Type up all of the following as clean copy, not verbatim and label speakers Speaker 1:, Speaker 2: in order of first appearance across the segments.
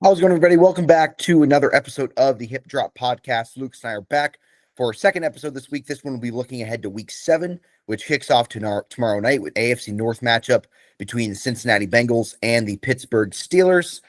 Speaker 1: How's it going, everybody? Welcome back to another episode of the Hip Drop Podcast. Lucas and I are back for our second episode this week. This one will be looking ahead to Week 7, which kicks off tomorrow night with AFC North matchup between the Cincinnati Bengals and the Pittsburgh Steelers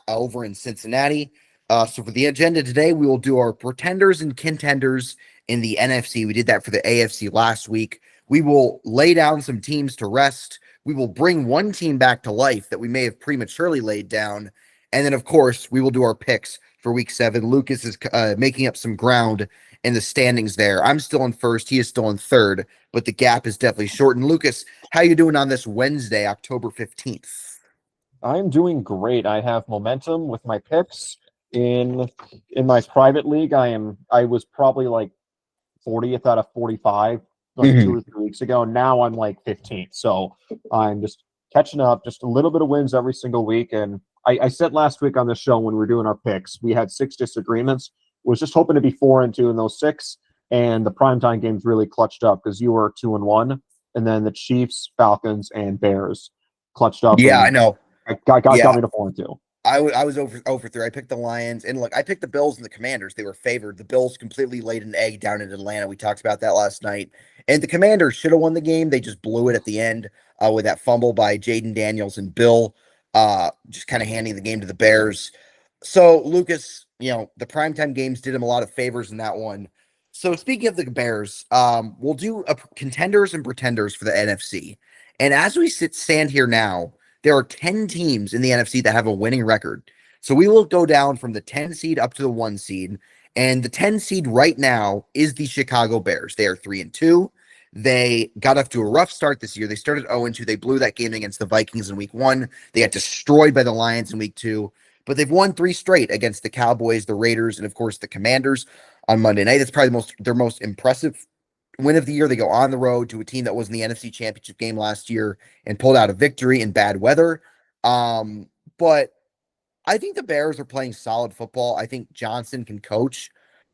Speaker 1: over in Cincinnati. So for the agenda today, we will do our pretenders and contenders in the NFC. We did that for the AFC last week. We will lay down some teams to rest. We will bring one team back to life that we may have prematurely laid down. And then, of course, we will do our picks for Week 7. Lucas is making up some ground in the standings there. I'm still in first. He is still in third, but the gap is definitely shortened. Lucas, how you doing on this Wednesday, October 15th?
Speaker 2: I'm doing great. I have momentum with my picks in my private league. I was probably like 40th out of 45 like 2 or 3 weeks ago. Now I'm like 15th. So I'm just catching up, just a little bit of wins every single week. And I said last week on the show when we were doing our picks, we had 6 disagreements. Was just hoping to be 4-2 in those 6. And the primetime games really clutched up because you were 2-1. And then the Chiefs, Falcons, and Bears clutched up.
Speaker 1: Yeah, I know.
Speaker 2: Got me to 4-2.
Speaker 1: I was over 3. I picked the Lions, and look, I picked the Bills and the Commanders. They were favored. The Bills completely laid an egg down in Atlanta. We talked about that last night. And the Commanders should have won the game. They just blew it at the end with that fumble by Jaden Daniels and Bill, just kind of handing the game to the Bears. So, Lucas, the primetime games did him a lot of favors in that one. So, speaking of the Bears, we'll do contenders and pretenders for the NFC. And as we stand here now, there are 10 teams in the NFC that have a winning record. So we will go down from the 10 seed up to the 1 seed. And the 10 seed right now is the Chicago Bears. They are 3-2. They got off to a rough start this year. They started 0-2. They blew that game against the Vikings in week 1. They got destroyed by the Lions in week 2. But they've won 3 straight against the Cowboys, the Raiders, and of course the Commanders on Monday night. That's probably their most impressive win of the year. They go on the road to a team that was in the NFC Championship game last year and pulled out a victory in bad weather. But I think the Bears are playing solid football. I think Johnson can coach,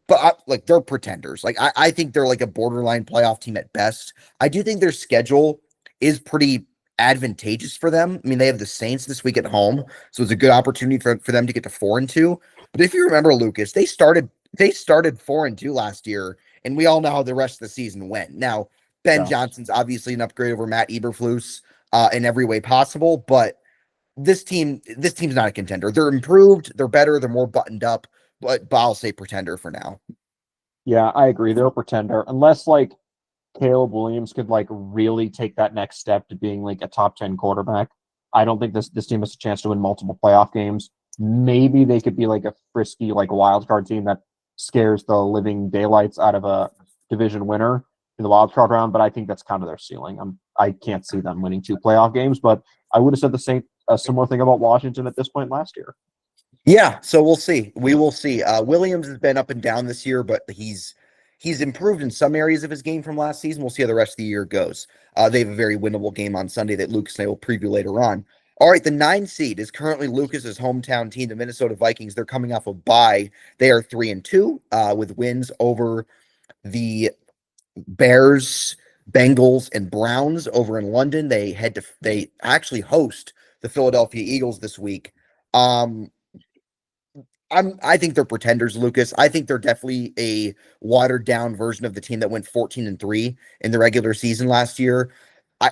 Speaker 1: but they're pretenders. I think they're like a borderline playoff team at best. I do think their schedule is pretty advantageous for them. I mean, they have the Saints this week at home, so it's a good opportunity for them to get to 4-2. But if you remember, Lucas, they started 4-2 last year, and we all know how the rest of the season went. Now, Ben Johnson's obviously an upgrade over Matt Eberflus in every way possible, but this team's not a contender. They're improved, they're better, they're more buttoned up, but I'll say pretender for now.
Speaker 2: Yeah, I agree. They're a pretender. Unless Caleb Williams could really take that next step to being a top 10 quarterback. I don't think this team has a chance to win multiple playoff games. Maybe they could be a frisky wild card team that scares the living daylights out of a division winner in the wild card round, but I think that's kind of their ceiling. I can't see them winning 2 playoff games, but I would have said a similar thing about Washington at this point last year.
Speaker 1: Yeah, so we'll see. We will see. Williams has been up and down this year, but he's improved in some areas of his game from last season. We'll see how the rest of the year goes. They have a very winnable game on Sunday that Lucas and I will preview later on. All right, the 9 seed is currently Lucas's hometown team, the Minnesota Vikings. They're coming off a bye. They are 3-2 with wins over the Bears, Bengals, and Browns over in London. They actually host the Philadelphia Eagles this week. I think they're pretenders, Lucas. I think they're definitely a watered down version of the team that went 14-3 in the regular season last year.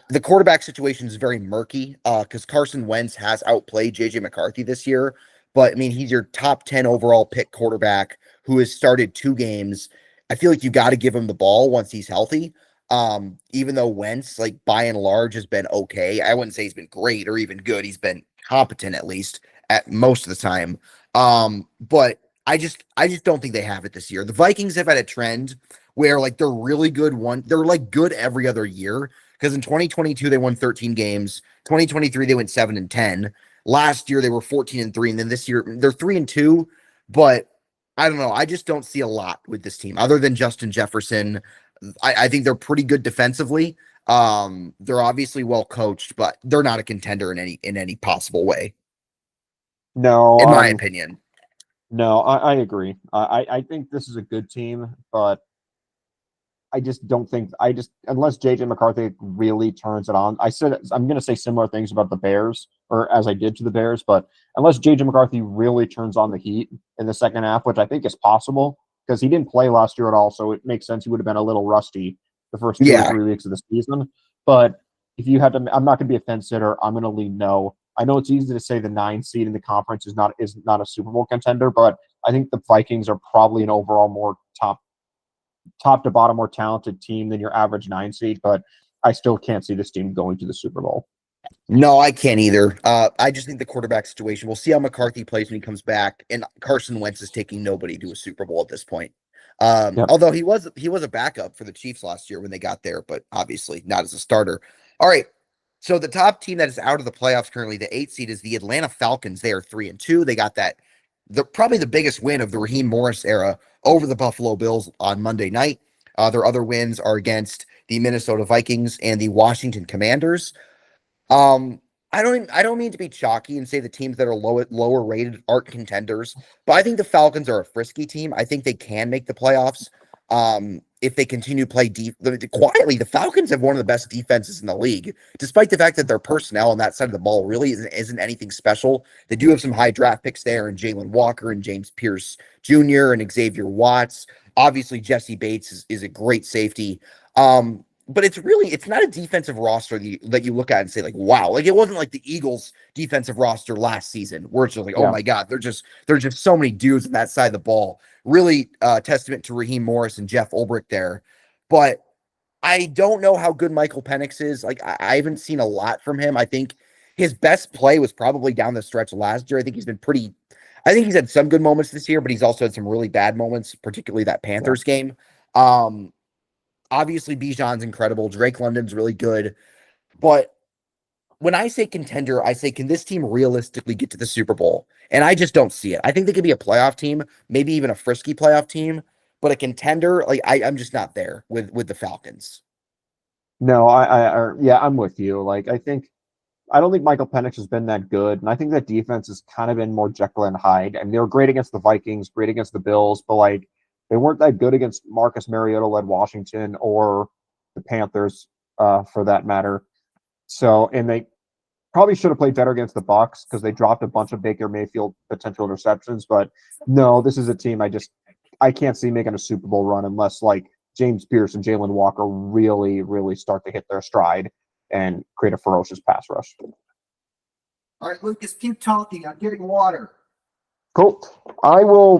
Speaker 1: The quarterback situation is very murky because Carson Wentz has outplayed JJ McCarthy this year. But I mean, he's your top 10 overall pick quarterback who has started 2 games. I feel like you got to give him the ball once he's healthy. Even though Wentz, by and large, has been okay. I wouldn't say he's been great or even good. He's been competent at least at most of the time. But I just don't think they have it this year. The Vikings have had a trend where they're really good they're good every other year. Because in 2022 they won 13 games. 2023 they went 7-10. Last year they were 14-3, and then this year they're 3-2. But I don't know. I just don't see a lot with this team other than Justin Jefferson. I think they're pretty good defensively. They're obviously well coached, but they're not a contender in any possible way.
Speaker 2: No,
Speaker 1: in my opinion.
Speaker 2: No, I agree. I think this is a good team, but I just don't think unless JJ McCarthy really turns it on. I'm going to say similar things about the Bears or as I did to the Bears. But unless JJ McCarthy really turns on the heat in the second half, which I think is possible because he didn't play last year at all, so it makes sense he would have been a little rusty the first 2 or 3 weeks of the season. But if you had to, I'm not going to be a fence sitter. I'm going to lean no. I know it's easy to say the 9 seed in the conference is not a Super Bowl contender, but I think the Vikings are probably an overall more top to bottom more talented team than your average 9 seed. But I still can't see this team going to the Super Bowl.
Speaker 1: No, I can't either. I just think the quarterback situation. We'll see how McCarthy plays when he comes back, and Carson Wentz is taking nobody to a Super Bowl at this point.
Speaker 2: Yep.
Speaker 1: Although he was a backup for the Chiefs last year when they got there, but obviously not as a starter. All right. So the top team that is out of the playoffs currently, the 8 seed, is the Atlanta Falcons. They are 3-2. They got probably the biggest win of the Raheem Morris era over the Buffalo Bills on Monday night. Their other wins are against the Minnesota Vikings and the Washington Commanders. I don't mean to be chalky and say the teams that are lower rated aren't contenders, but I think the Falcons are a frisky team. I think they can make the playoffs. If they continue to play quietly, the Falcons have one of the best defenses in the league, despite the fact that their personnel on that side of the ball really isn't anything special. They do have some high draft picks there, and Jalen Walker and James Pierce Jr. and Xavier Watts. Obviously, Jesse Bates is a great safety. But it's not a defensive roster that you look at and say, like, wow, like it wasn't like the Eagles defensive roster last season where it's just like, oh
Speaker 2: Yeah.
Speaker 1: my God, there's just so many dudes on that side of the ball. Really testament to Raheem Morris and Jeff Ulbrich there. But I don't know how good Michael Penix is. Like, I haven't seen a lot from him. I think his best play was probably down the stretch last year. I think he's had some good moments this year, but he's also had some really bad moments, particularly that
Speaker 2: Yeah.
Speaker 1: Panthers game. Obviously, Bijan's incredible. Drake London's really good. But when I say contender, I say, can this team realistically get to the Super Bowl? And I just don't see it. I think they could be a playoff team, maybe even a frisky playoff team, but a contender, like I'm just not there with the Falcons.
Speaker 2: No, yeah, I'm with you. Like, I don't think Michael Penix has been that good, and I think that defense has kind of been more Jekyll and Hyde. I mean, they were great against the Vikings, great against the Bills, but like they weren't that good against Marcus Mariota-led Washington or the Panthers, for that matter. So, and they probably should have played better against the Bucks because they dropped a bunch of Baker Mayfield potential interceptions. But no, this is a team I can't see making a Super Bowl run unless like James Pierce and Jalen Walker really, really start to hit their stride and create a ferocious pass rush.
Speaker 1: All right, Lucas, keep talking. I'm getting water.
Speaker 2: Cool.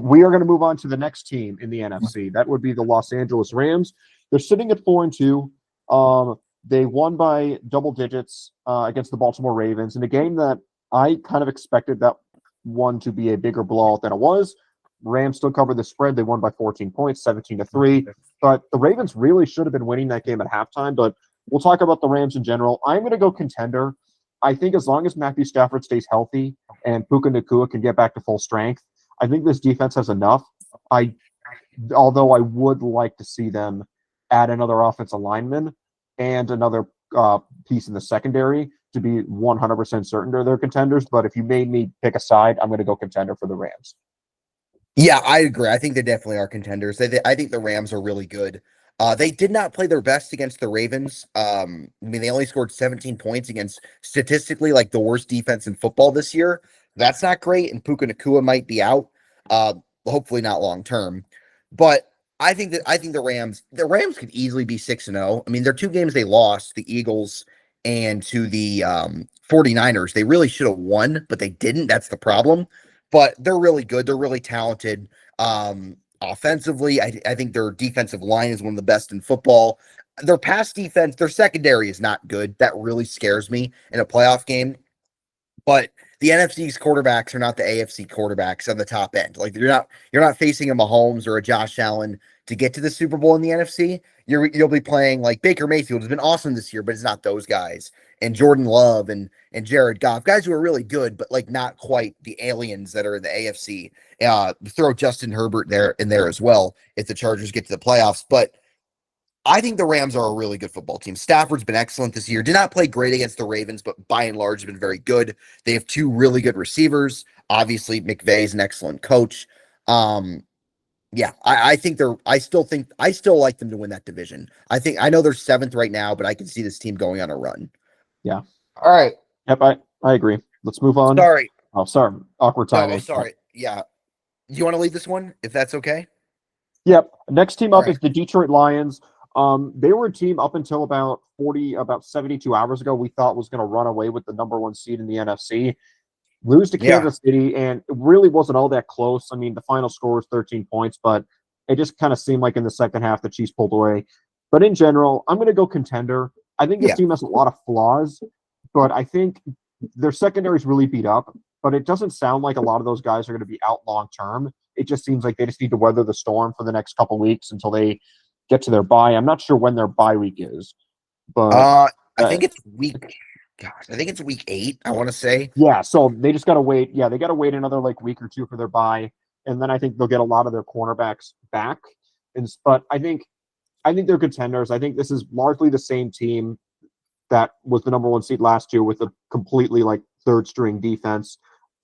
Speaker 2: We are going to move on to the next team in the NFC. That would be the Los Angeles Rams. They're sitting at 4-2. They won by double digits against the Baltimore Ravens in a game that I kind of expected that one to be a bigger blowout than it was. Rams still covered the spread. They won by 14 points, 17-3. But the Ravens really should have been winning that game at halftime. But we'll talk about the Rams in general. I'm going to go contender. I think as long as Matthew Stafford stays healthy and Puka Nacua can get back to full strength, I think this defense has enough. Although I would like to see them add another offensive lineman and another piece in the secondary to be 100% certain they're contenders. But if you made me pick a side, I'm going to go contender for the Rams.
Speaker 1: Yeah, I agree. I think they definitely are contenders. I think the Rams are really good. They did not play their best against the Ravens. I mean, they only scored 17 points against statistically like the worst defense in football this year. That's not great, and Puka Nacua might be out. Uh, Hopefully not long term. But I think the Rams could easily be 6-0. I mean, their two games they lost, the Eagles and to the 49ers. They really should have won, but they didn't. That's the problem. But they're really good. They're really talented. Offensively, I think their defensive line is one of the best in football. Their pass defense, their secondary is not good. That really scares me in a playoff game. But the NFC's quarterbacks are not the AFC quarterbacks on the top end. Like you're not facing a Mahomes or a Josh Allen to get to the Super Bowl in the NFC. You'll be playing like Baker Mayfield has been awesome this year, but it's not those guys. And Jordan Love and Jared Goff, guys who are really good, but like not quite the aliens that are in the AFC. Throw Justin Herbert there as well if the Chargers get to the playoffs. But I think the Rams are a really good football team. Stafford's been excellent this year. Did not play great against the Ravens, but by and large, has been very good. They have two really good receivers. Obviously, McVay is an excellent coach. Um, yeah, I still like them to win that division. I know they're seventh right now, but I can see this team going on a run.
Speaker 2: Yeah.
Speaker 1: All right.
Speaker 2: Yep, I agree. let's move on.
Speaker 1: Sorry.
Speaker 2: Oh, sorry, awkward
Speaker 1: No, oh,
Speaker 2: timing.
Speaker 1: sorry. Yeah. You want to lead this one, if that's okay?
Speaker 2: Yep. Next team
Speaker 1: All
Speaker 2: up
Speaker 1: right.
Speaker 2: is the Detroit Lions. They were a team up until about 72 hours ago we thought was going to run away with the number one seed in the NFC, lose to
Speaker 1: Yeah.
Speaker 2: Kansas City, and it really wasn't all that close. I mean, the final score was 13 points, but it just kind of seemed like in the second half the Chiefs pulled away. But in general, I'm going to go contender. I think this
Speaker 1: Yeah.
Speaker 2: team has a lot of flaws, but I think their secondary is really beat up. But it doesn't sound like a lot of those guys are going to be out long term. It just seems like they just need to weather the storm for the next couple weeks until they get to their bye. I'm not sure when their bye week is, but
Speaker 1: I
Speaker 2: uh,
Speaker 1: think it's I think it's week 8, I want to say.
Speaker 2: yeah, so they just got to wait. Yeah, they got to wait another like week or two for their bye, and then I think they'll get a lot of their cornerbacks back. But I think they're contenders. I think this is largely the same team that was the number one seed last year with a completely like third string defense.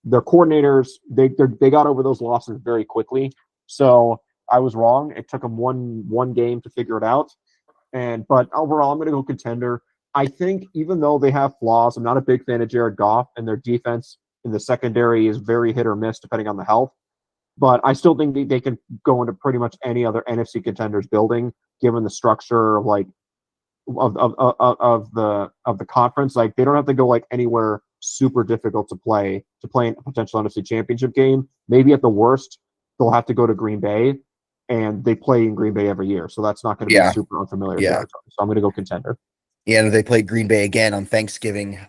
Speaker 2: Their coordinators they got over those losses very quickly. So I was wrong. It took them one game to figure it out. But overall, I'm going to go contender. I think even though they have flaws, I'm not a big fan of Jared Goff, and their defense in the secondary is very hit or miss depending on the health. But I still think they can go into pretty much any other NFC contenders building, given the structure of like of the conference. Like they don't have to go like anywhere super difficult to play in a potential NFC championship game. Maybe at the worst, they'll have to go to Green Bay, and they play in Green Bay every year, so that's not going to be
Speaker 1: Yeah.
Speaker 2: super unfamiliar
Speaker 1: Yeah.
Speaker 2: territory. So I'm going to go contender.
Speaker 1: Yeah, they played Green Bay again on Thanksgiving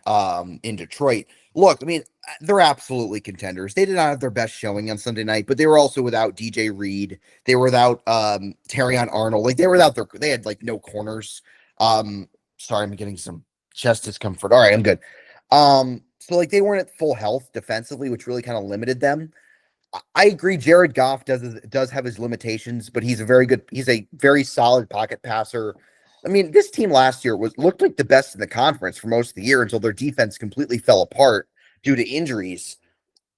Speaker 1: in Detroit. Look, I mean, they're absolutely contenders. They did not have their best showing on Sunday night, but they were also without DJ Reed. They were without Terrion Arnold. Like they were without they had like no corners. Sorry, I'm getting some chest discomfort. All right, I'm good. So like they weren't at full health defensively, which really kind of limited them. I agree. Jared Goff does have his limitations, but he's a very solid pocket passer. I mean, this team last year looked like the best in the conference for most of the year until their defense completely fell apart due to injuries.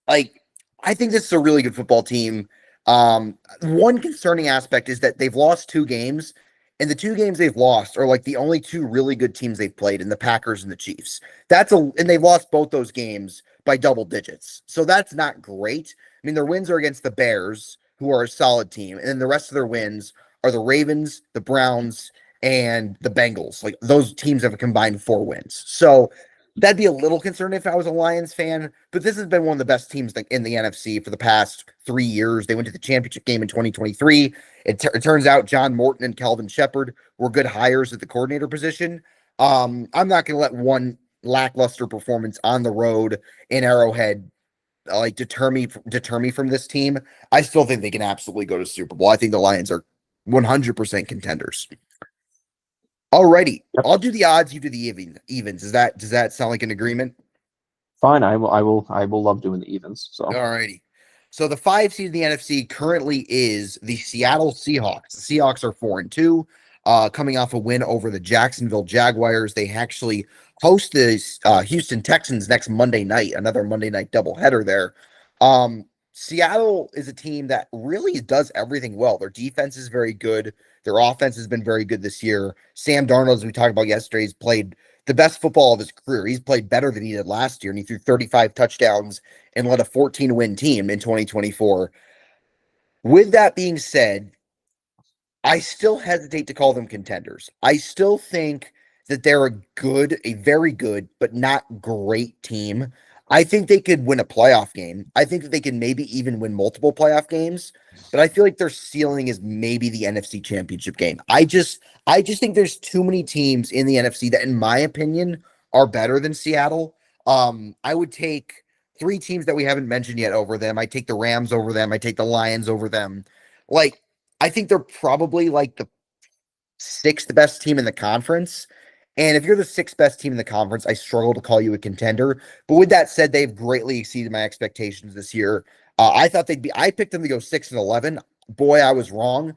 Speaker 1: Like, I think this is a really good football team. One concerning aspect is that they've lost 2 games, and the 2 games they've lost are like the only 2 really good teams they've played in the Packers and the Chiefs. And they've lost both those games by double digits. So that's not great. I mean, their wins are against the Bears, who are a solid team, and then the rest of their wins are the Ravens, the Browns, and the Bengals. Like those teams have a combined 4 wins. So that'd be a little concerning if I was a Lions fan, but this has been one of the best teams in the NFC for the past 3 years. They went to the championship game in 2023. It turns out John Morton and Calvin Shepard were good hires at the coordinator position. I'm not going to let one lackluster performance on the road in Arrowhead like deter me from this team. I still think they can absolutely go to Super Bowl. I think the Lions are 100% contenders. Alrighty,
Speaker 2: Yep.
Speaker 1: I'll do the odds. You do the evens. Does that sound like an agreement?
Speaker 2: Fine. I will love doing the evens. So
Speaker 1: Alrighty. So the 5 seed in the NFC currently is the Seattle Seahawks. The Seahawks are 4-2, coming off a win over the Jacksonville Jaguars. They actually host the Houston Texans next Monday night, another Monday night doubleheader there. Seattle is a team that really does everything well. Their defense is very good. Their offense has been very good this year. Sam Darnold, as we talked about yesterday, has played the best football of his career. He's played better than he did last year, and he threw 35 touchdowns and led a 14-win team in 2024. With that being said, I still hesitate to call them contenders. I still think that they're a very good, but not great team. I think they could win a playoff game. I think that they can maybe even win multiple playoff games, but I feel like their ceiling is maybe the NFC Championship game. I just think there's too many teams in the NFC that, in my opinion, are better than Seattle. I would take 3 teams that we haven't mentioned yet over them. I take the Rams over them. I take the Lions over them. Like, I think they're probably like the 6th best team in the conference. And if you're the 6th best team in the conference, I struggle to call you a contender. But with that said, they've greatly exceeded my expectations this year. I picked them to go 6-11. Boy, I was wrong.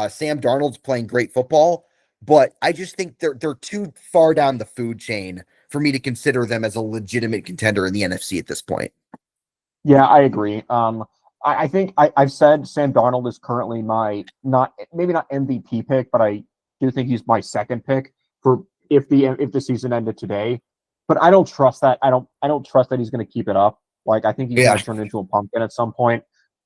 Speaker 1: Sam Darnold's playing great football, but I just think they're too far down the food chain for me to consider them as a legitimate contender in the NFC at this point.
Speaker 2: yeah, I agree. I think I've said Sam Darnold is currently my not maybe not MVP pick, but I do think he's my second pick for if the season ended today. but I don't trust that. I don't trust that he's going to keep it up. Like I think he's
Speaker 1: Yeah.
Speaker 2: going to turn into a pumpkin at some point,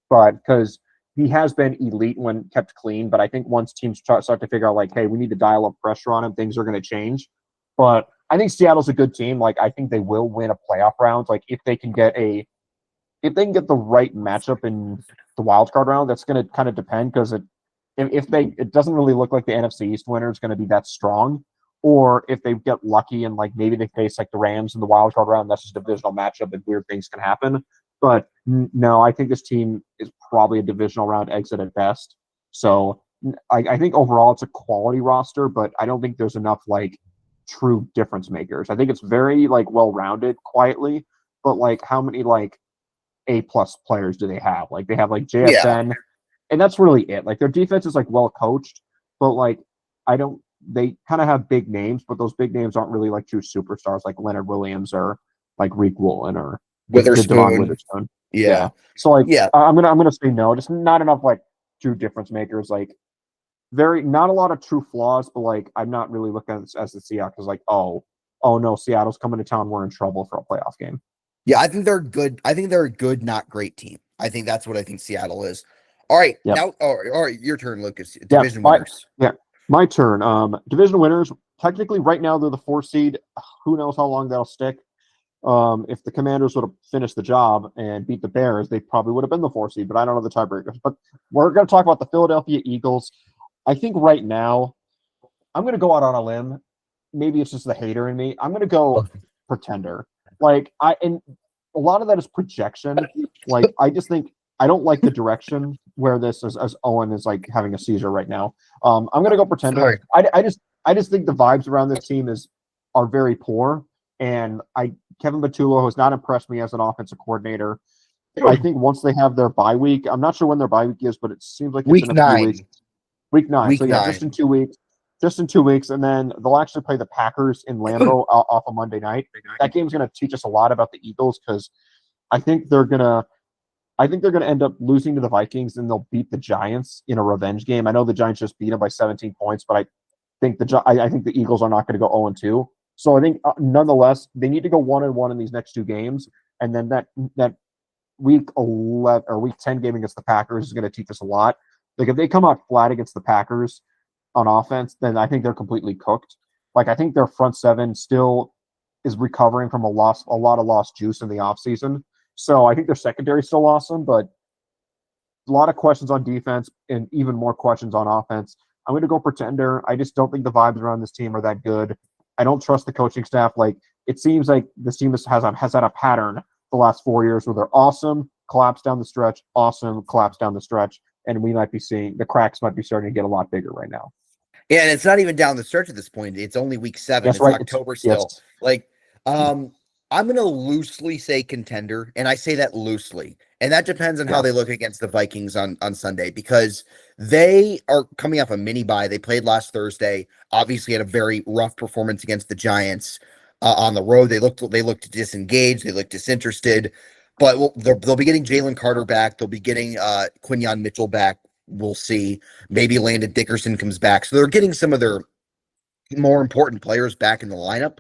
Speaker 2: but because he has been elite when kept clean. But I think once teams start to figure out like, hey, we need to dial up pressure on him, things are going to change. But I think Seattle's a good team. Like I think they will win a playoff round. Like if they can get the right matchup in the wild card round, that's going to kind of depend because it doesn't really look like the NFC East winner is going to be that strong, or if they get lucky and like maybe they face like the Rams in the wild card round, that's just a divisional matchup and weird things can happen. But no, I think this team is probably a divisional round exit at best. So I think overall it's a quality roster, but I don't think there's enough like true difference makers. I think it's very like well rounded quietly, but like how many like A+ players do they have? Like they have like
Speaker 1: Yeah.
Speaker 2: JSN, and that's really it. Like their defense is like well coached, but like I don't. They kind of have big names, but those big names aren't really like true superstars like Leonard Williams or like Reek Woolen or the Devon
Speaker 1: Witherspoon.
Speaker 2: Witherspoon.
Speaker 1: Yeah.
Speaker 2: Yeah. So like
Speaker 1: Yeah.
Speaker 2: I'm gonna say no. Just not enough like true difference makers. Like very not a lot of true flaws, but like I'm not really looking at this as the Seahawks like oh no, Seattle's coming to town. We're in trouble for a playoff game.
Speaker 1: Yeah, I think they're good. I think they're a good, not great team. I think that's what I think Seattle is. All right,
Speaker 2: Yep.
Speaker 1: now, all right, your turn, Lucas.
Speaker 2: Yeah.
Speaker 1: Division winners.
Speaker 2: Yeah. My turn. Division winners. Technically, right now they're the 4 seed. Who knows how long that'll stick? If the Commanders would have finished the job and beat the Bears, they probably would have been the 4 seed. But I don't know the tiebreakers. But we're going to talk about the Philadelphia Eagles. I think right now I'm going to go out on a limb. Maybe it's just the hater in me. I'm going to go pretender. Like and a lot of that is projection. Like I just think I don't like the direction where this is as Owen is like having a seizure right now. I'm going to go pretender.
Speaker 1: Sorry.
Speaker 2: I just think the vibes around this team are very poor, and Kevin Batullo has not impressed me as an offensive coordinator. I think once they have their bye week, I'm not sure when their bye week is, but it seems like it's
Speaker 1: Week
Speaker 2: in a few weeks.
Speaker 1: 9.
Speaker 2: Week 9. So
Speaker 1: Week
Speaker 2: yeah, just
Speaker 1: 9.
Speaker 2: in 2 weeks. Just in 2 weeks, and then they'll actually play the Packers in Lambeau off a Monday night. That game's going to teach us a lot about the Eagles because I think they're gonna. I think they're going to end up losing to the Vikings, and they'll beat the Giants in a revenge game. I know the Giants just beat them by 17 points, but I think the Eagles are not going to go 0-2. So I think nonetheless they need to go 1-1 in these next 2 games, and then that week 11 or week 10 game against the Packers is going to teach us a lot. Like if they come out flat against the Packers on offense, then I think they're completely cooked. Like I think their front seven still is recovering from a lot of lost juice in the offseason. So I think their secondary is still awesome, but a lot of questions on defense and even more questions on offense. I'm going to go pretender. I just don't think the vibes around this team are that good. I don't trust the coaching staff. Like it seems like this team has had a pattern the last 4 years where they're awesome, collapse down the stretch, awesome, collapse down the stretch, and we might be seeing the cracks might be starting to get a lot bigger right now.
Speaker 1: Yeah, and it's not even down the stretch at this point. It's only week 7.
Speaker 2: That's
Speaker 1: It's
Speaker 2: right.
Speaker 1: October
Speaker 2: Yes.
Speaker 1: still. Like, I'm going to loosely say contender, and I say that loosely. And that depends on how
Speaker 2: Yeah.
Speaker 1: they look against the Vikings on Sunday because they are coming off a mini bye. They played last Thursday. Obviously, had a very rough performance against the Giants on the road. They looked disengaged. They looked disinterested. But they'll be getting Jalen Carter back. They'll be getting Quinyon Mitchell back. We'll see. Maybe Landon Dickerson comes back. So they're getting some of their more important players back in the lineup.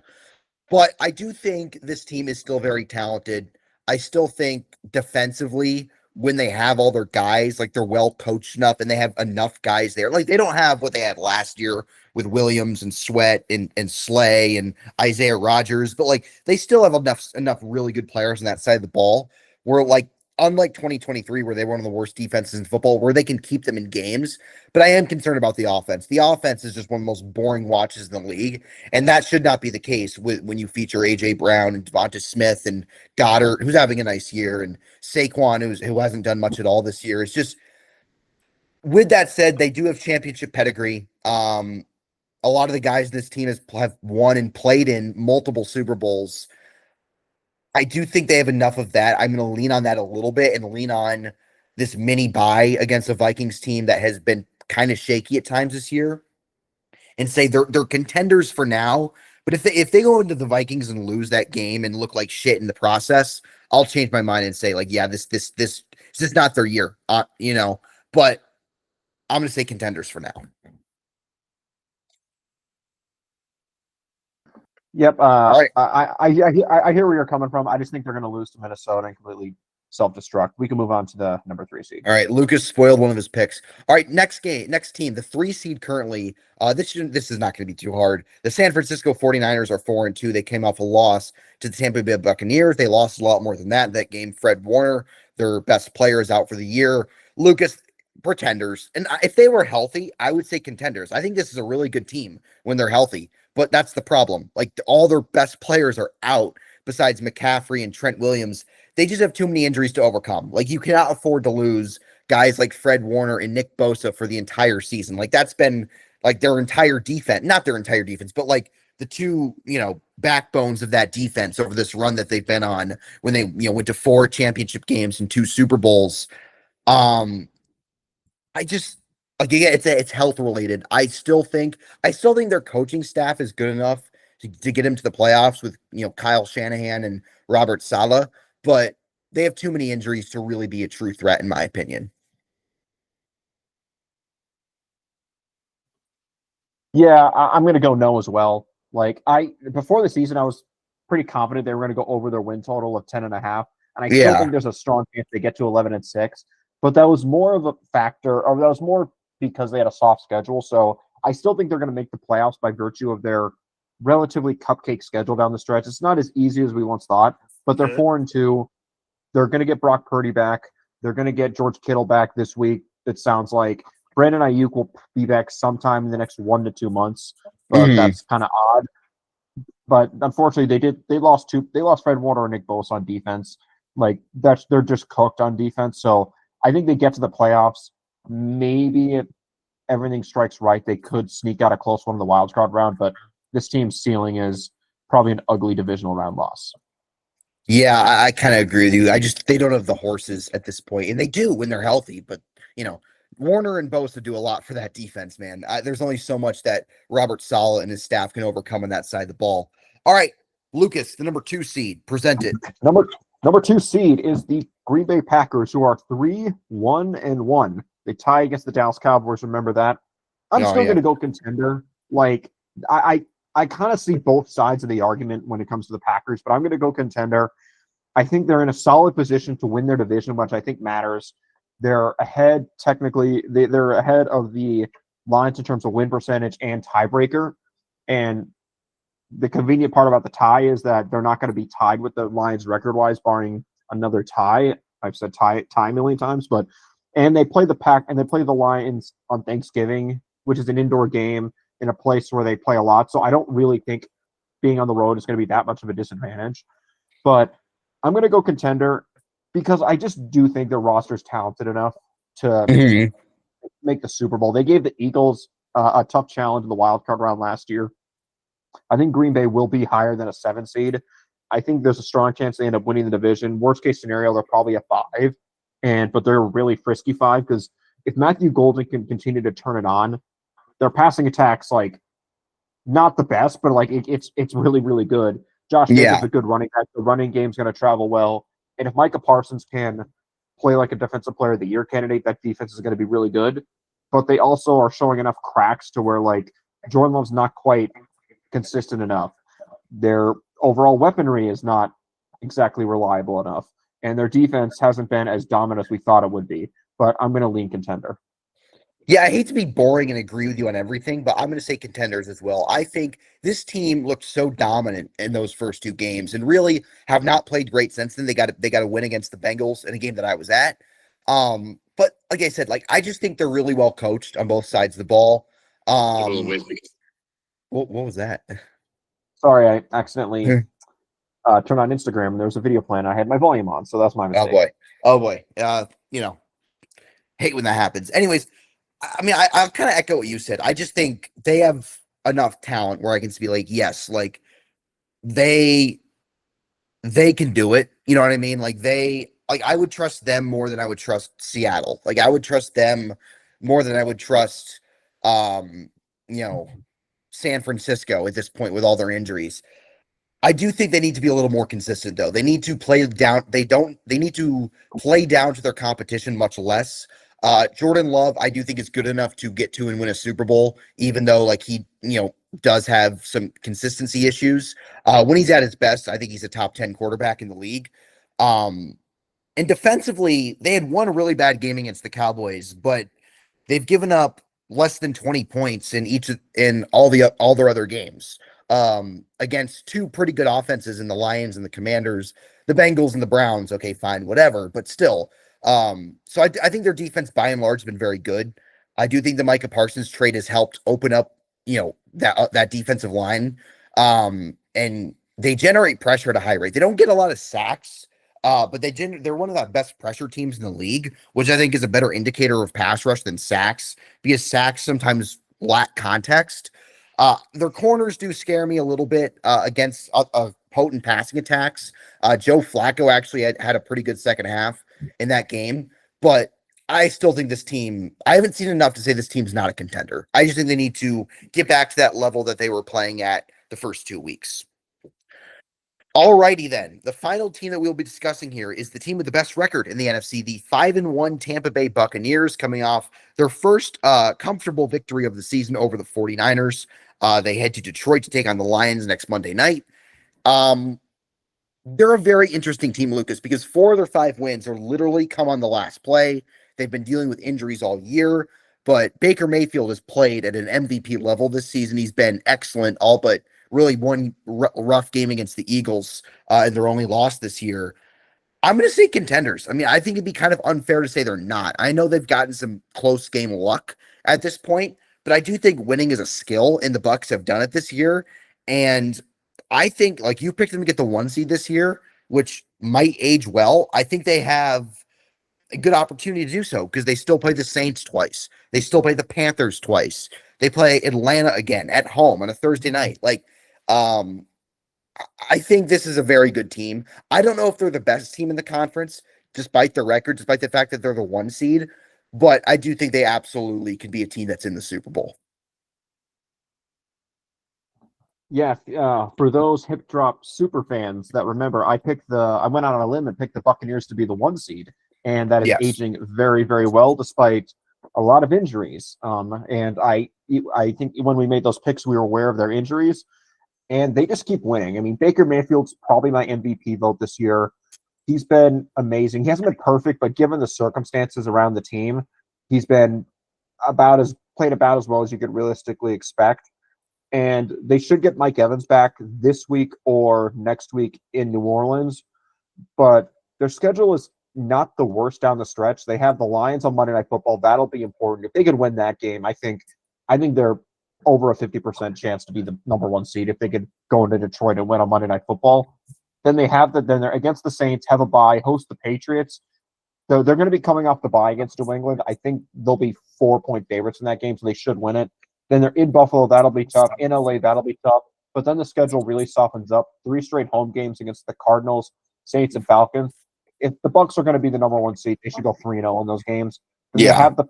Speaker 1: But I do think this team is still very talented. I still think defensively, when they have all their guys, like they're well coached enough and they have enough guys there. Like they don't have what they had last year with Williams and Sweat and Slay and Isaiah Rogers, but like they still have enough really good players on that side of the ball where like unlike 2023 where they were one of the worst defenses in football where they can keep them in games. But I am concerned about the offense. The offense is just one of the most boring watches in the league. And that should not be the case when you feature AJ Brown and Devonta Smith and Goddard, who's having a nice year, and Saquon, who hasn't done much at all this year. It's just with that said, they do have championship pedigree. A lot of the guys in this team have won and played in multiple Super Bowls. I do think they have enough of that. I'm going to lean on that a little bit and lean on this mini bye against a Vikings team that has been kind of shaky at times this year and say they're contenders for now. But if they go into the Vikings and lose that game and look like shit in the process, I'll change my mind and say like, yeah, this is not their year, you know. But I'm gonna say contenders for now.
Speaker 2: Yep.
Speaker 1: All right.
Speaker 2: I hear where you're coming from. I just think they're going to lose to Minnesota and completely self-destruct. We can move on to the number 3 seed.
Speaker 1: All right, Lucas spoiled one of his picks. All right, next game, next team, the 3 seed currently. This is not going to be too hard. The San Francisco 49ers are 4-2. They came off a loss to the Tampa Bay Buccaneers. They lost a lot more than that. That game, Fred Warner, their best player, is out for the year. Lucas, pretenders. And if they were healthy, I would say contenders. I think this is a really good team when they're healthy, but that's the problem. Like all their best players are out besides McCaffrey and Trent Williams. They just have too many injuries to overcome. Like you cannot afford to lose guys like Fred Warner and Nick Bosa for the entire season. Like that's been like their entire defense, not their entire defense, but like the two, backbones of that defense over this run that they've been on when they, went to 4 championship games and 2 Super Bowls. Um, I just like yeah, it's health related. I still think their coaching staff is good enough to get him to the playoffs with Kyle Shanahan and Robert Saleh, but they have too many injuries to really be a true threat, in my opinion.
Speaker 2: Yeah, I'm going to go no as well. Like before the season, I was pretty confident they were going to go over their win total of 10.5, and I still
Speaker 1: Yeah.
Speaker 2: think there's a strong chance they get to 11-6. But that was more of a factor, or that was more because they had a soft schedule. So I still think they're going to make the playoffs by virtue of their relatively cupcake schedule down the stretch. It's not as easy as we once thought, but they're 4-2. They're going to get Brock Purdy back. They're going to get George Kittle back this week. It sounds like Brandon Ayuk will be back sometime in the next 1 to 2 months, but
Speaker 1: Mhm.
Speaker 2: that's kind of odd. But unfortunately, they lost Fred Warner and Nick Bosa on defense. Like they're just cooked on defense. So I think they get to the playoffs. Maybe if everything strikes right, they could sneak out a close one in the wild card round. But this team's ceiling is probably an ugly divisional round loss.
Speaker 1: Yeah, I kind of agree with you. They don't have the horses at this point, and they do when they're healthy. But you know, Warner and Bosa do a lot for that defense, man. There's only so much that Robert Saleh and his staff can overcome on that side of the ball. All right, Lucas, the number 2 seed, present it.
Speaker 2: Number 2 seed is the Green Bay Packers, who are 3-1-1. They tie against the Dallas Cowboys. Remember that. I'm
Speaker 1: Oh
Speaker 2: still
Speaker 1: yeah.
Speaker 2: going to go contender. Like I kind of see both sides of the argument when it comes to the Packers, but I'm going to go contender. I think they're in a solid position to win their division, which I think matters. They're ahead technically. They're ahead of the Lions in terms of win percentage and tiebreaker. And the convenient part about the tie is that they're not going to be tied with the Lions record-wise, barring another tie. I've said tie a million times, but and they play the Lions on Thanksgiving, which is an indoor game in a place where they play a lot. So I don't really think being on the road is going to be that much of a disadvantage. But I'm going to go contender because I just do think their roster is talented enough to
Speaker 1: Mhm.
Speaker 2: make the Super Bowl. They gave the Eagles a tough challenge in the wild card round last year. I think Green Bay will be higher than a 7 seed. I think there's a strong chance they end up winning the division. Worst case scenario, they're probably a 5, but they're a really frisky 5 because if Matthew Golden can continue to turn it on, their passing attacks like not the best, but like it's really really good. Josh Jacobs
Speaker 1: Yeah.
Speaker 2: a good running back. The running game's going to travel well, and if Micah Parsons can play like a defensive player of the year candidate, that defense is going to be really good. But they also are showing enough cracks to where like Jordan Love's not quite consistent enough. Their overall weaponry is not exactly reliable enough, and their defense hasn't been as dominant as we thought it would be. But I'm going to lean contender.
Speaker 1: Yeah, I hate to be boring and agree with you on everything, but I'm going to say contenders as well. I think this team looked so dominant in those first 2 games and really have not played great since then. They got a win against the Bengals in a game that I was at. But like I said, like I just think they're really well coached on both sides of the ball. Um, what was that?
Speaker 2: Sorry, I accidentally turned on Instagram and there was a video playing. I had my volume on, so that's my
Speaker 1: Oh
Speaker 2: mistake.
Speaker 1: boy. Oh boy. Hate when that happens. Anyways, I mean, I'll kind of echo what you said. I just think they have enough talent where I can be like, yes, like they they can do it. You know what I mean? Like I would trust them more than I would trust Seattle. Like I would trust them more than I would trust um, you know, San Francisco at this point with all their injuries. I do think they need to be a little more consistent though. They need to play down to their competition much less. Jordan Love, I do think is good enough to get to and win a Super Bowl, even though like he, does have some consistency issues. When he's at his best, I think he's a top 10 quarterback in the league. Um, and defensively, they had one really bad game against the Cowboys, but they've given up less than 20 points in all their other games. Against two pretty good offenses in the Lions and the Commanders, the Bengals and the Browns. Okay, fine, whatever, but still. So I think their defense by and large has been very good. I do think the Micah Parsons trade has helped open up, that defensive line. And they generate pressure at a high rate. They don't get a lot of sacks, but they're one of the best pressure teams in the league, which I think is a better indicator of pass rush than sacks, because sacks sometimes lack context. Their corners do scare me a little bit against potent passing attacks. Joe Flacco actually had a pretty good second half in that game, but I still think this team, I haven't seen enough to say this team's not a contender. I just think they need to get back to that level that they were playing at the first 2 weeks. Alrighty then. The final team that we'll be discussing here is the team with the best record in the NFC, the 5-1 Tampa Bay Buccaneers, coming off their first comfortable victory of the season over the 49ers. They head to Detroit to take on the Lions next Monday night. They're a very interesting team, Lucas, because 4 of their 5 wins are literally come on the last play. They've been dealing with injuries all year, but Baker Mayfield has played at an MVP level this season. He's been excellent, all but really one rough game against the Eagles and their only loss this year. I'm going to say contenders. I mean, I think it'd be kind of unfair to say they're not. I know they've gotten some close game luck at this point, but I do think winning is a skill, and the Bucks have done it this year. And I think, like, you picked them to get the 1 seed this year, which might age well. I think they have a good opportunity to do so because they still play the Saints twice. They still play the Panthers twice. They play Atlanta again at home on a Thursday night. Um, I think this is a very good team. I don't know if they're the best team in the conference, despite their record, despite the fact that they're the 1 seed, but I do think they absolutely can be a team that's in the Super Bowl.
Speaker 2: Yeah, for those hip drop super fans that remember, I went out on a limb and picked the Buccaneers to be the 1 seed, and that is
Speaker 1: Yes.
Speaker 2: aging very, very well despite a lot of injuries. And I think when we made those picks, we were aware of their injuries, and they just keep winning. I mean, Baker Mayfield's probably my MVP vote this year. He's been amazing. He hasn't been perfect, but given the circumstances around the team, he's been played about as well as you could realistically expect. And they should get Mike Evans back this week or next week in New Orleans. But their schedule is not the worst down the stretch. They have the Lions on Monday Night Football. That'll be important. If they could win that game, I think they're over a 50% chance to be the number 1 seed if they could go into Detroit and win on Monday Night Football. Then they're against the Saints, have a bye, host the Patriots. So they're going to be coming off the bye against New England. I think they'll be 4-point favorites in that game, so they should win it. Then they're in Buffalo. That'll be tough. In LA, that'll be tough. But then the schedule really softens up. 3 straight home games against the Cardinals, Saints, and Falcons. If the Bucks are going to be the number 1 seed, they should go 3-0 in those games. And they
Speaker 1: Yeah.
Speaker 2: have the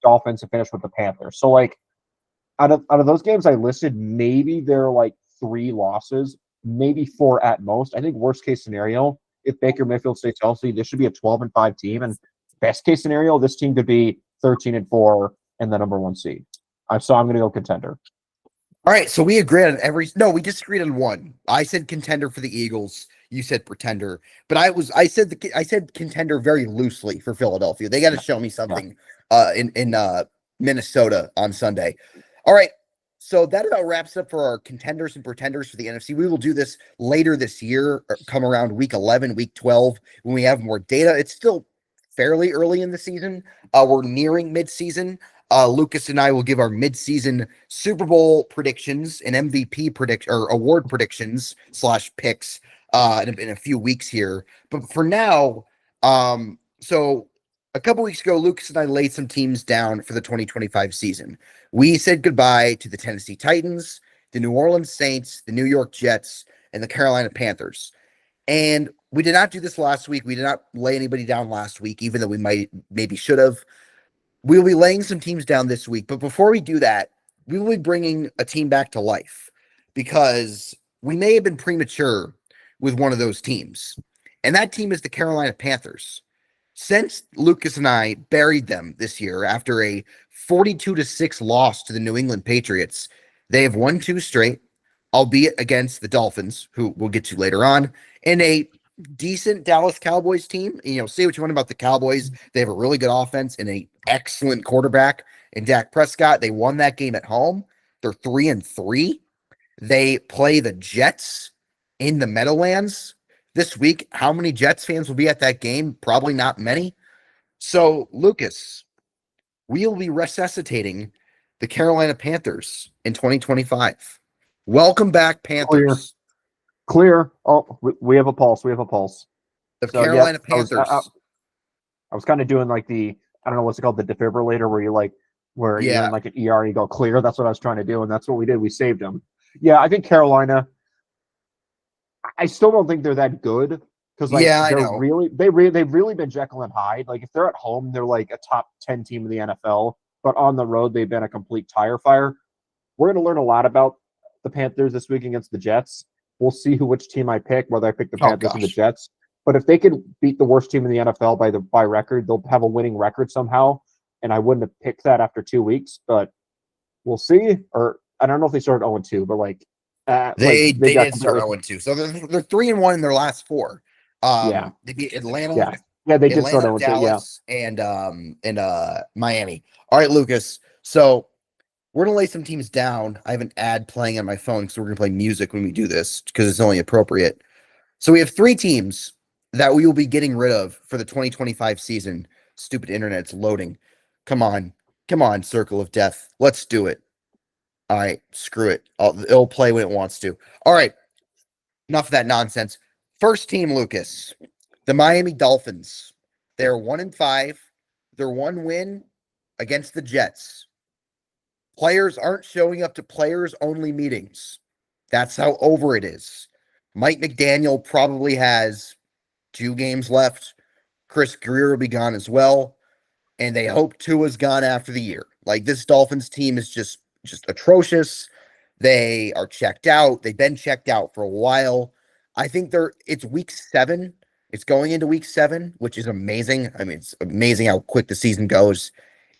Speaker 2: Dolphins to finish with the Panthers. So, like, out of those games I listed, maybe they're like 3 losses, maybe 4 at most. I think worst case scenario, if Baker Mayfield stays healthy, this should be a 12-5 team. And best case scenario, this team could be 13-4 and the number 1 seed. So I'm going to go contender.
Speaker 1: All right, so we agreed on we disagreed on one. I said contender for the Eagles. You said pretender, but I said contender very loosely for Philadelphia. They got to show me something in Minnesota on Sunday. All right, so that about wraps up for our contenders and pretenders for the NFC. We will do this later this year, come around week 11, week 12, when we have more data. It's still fairly early in the season. We're nearing mid-season. Lucas and I will give our mid-season Super Bowl predictions and MVP or award predictions / picks in a few weeks here. But for now, so a couple weeks ago, Lucas and I laid some teams down for the 2025 season. We said goodbye to the Tennessee Titans, the New Orleans Saints, the New York Jets, and the Carolina Panthers. And we did not do this last week. We did not lay anybody down last week, even though we maybe should have. We'll be laying some teams down this week, but before we do that, we will be bringing a team back to life because we may have been premature with one of those teams. And that team is the Carolina Panthers. since Lucas and I buried them this year after a 42-6 loss to the New England Patriots, they have won two straight, albeit against the Dolphins, who we'll get to later on, and a decent Dallas Cowboys team. Say what you want about the Cowboys. They have a really good offense and an excellent quarterback in Dak Prescott. They won that game at home. They're 3-3. They play the Jets in the Meadowlands this week. How many Jets fans will be at that game? Probably not many. So, Lucas, we'll be resuscitating the Carolina Panthers in 2025. Welcome back,
Speaker 2: Clear,
Speaker 1: Panthers.
Speaker 2: clear. Oh, we have a pulse. We have a pulse.
Speaker 1: The
Speaker 2: So, yep.
Speaker 1: Carolina Panthers.
Speaker 2: I was kind of doing like I don't know what's it called, the defibrillator, where you're in
Speaker 1: Yeah.
Speaker 2: like an ER, you go clear. That's what I was trying to do, and that's what we did. We saved them. Yeah, I think Carolina. I still don't think they're that good because
Speaker 1: Yeah, I
Speaker 2: they're
Speaker 1: know.
Speaker 2: they've really been Jekyll and Hyde. Like if they're at home, they're like a top 10 team in the NFL, but on the road they've been a complete tire fire. We're going to learn a lot about the Panthers this week against the Jets. We'll see which team I pick, whether I pick the
Speaker 1: Oh,
Speaker 2: Panthers or the
Speaker 1: gosh.
Speaker 2: Jets. But if they could beat the worst team in the NFL by record, they'll have a winning record somehow. And I wouldn't have picked that after 2 weeks, but we'll see. Or I don't know if they started 0-2, but they
Speaker 1: They
Speaker 2: got
Speaker 1: did start
Speaker 2: completely
Speaker 1: 0-2. So they're 3-1 in their last four.
Speaker 2: yeah.
Speaker 1: They beat Atlanta,
Speaker 2: Yeah, they did start 0-2. Yeah,
Speaker 1: Dallas, and Miami. All right, Lucas. So we're gonna lay some teams down. I have an ad playing on my phone because we're gonna play music when we do this because it's only appropriate. So we have three teams that we will be getting rid of for the 2025 season. Stupid internet's loading. Come on. Come on, Circle of Death. Let's do it. All right, screw it. It'll play when it wants to. All right, enough of that nonsense. First team, Lucas, the Miami Dolphins. They're 1-5. Their one win against the Jets. Players aren't showing up to players only meetings. That's how over it is. Mike McDaniel probably has 2 games left. Chris Greer will be gone as well. And they hope Tua's gone after the year. Like this Dolphins team is just atrocious. They are checked out. They've been checked out for a while. I think it's week 7. It's going into week 7, which is amazing. I mean, it's amazing how quick the season goes.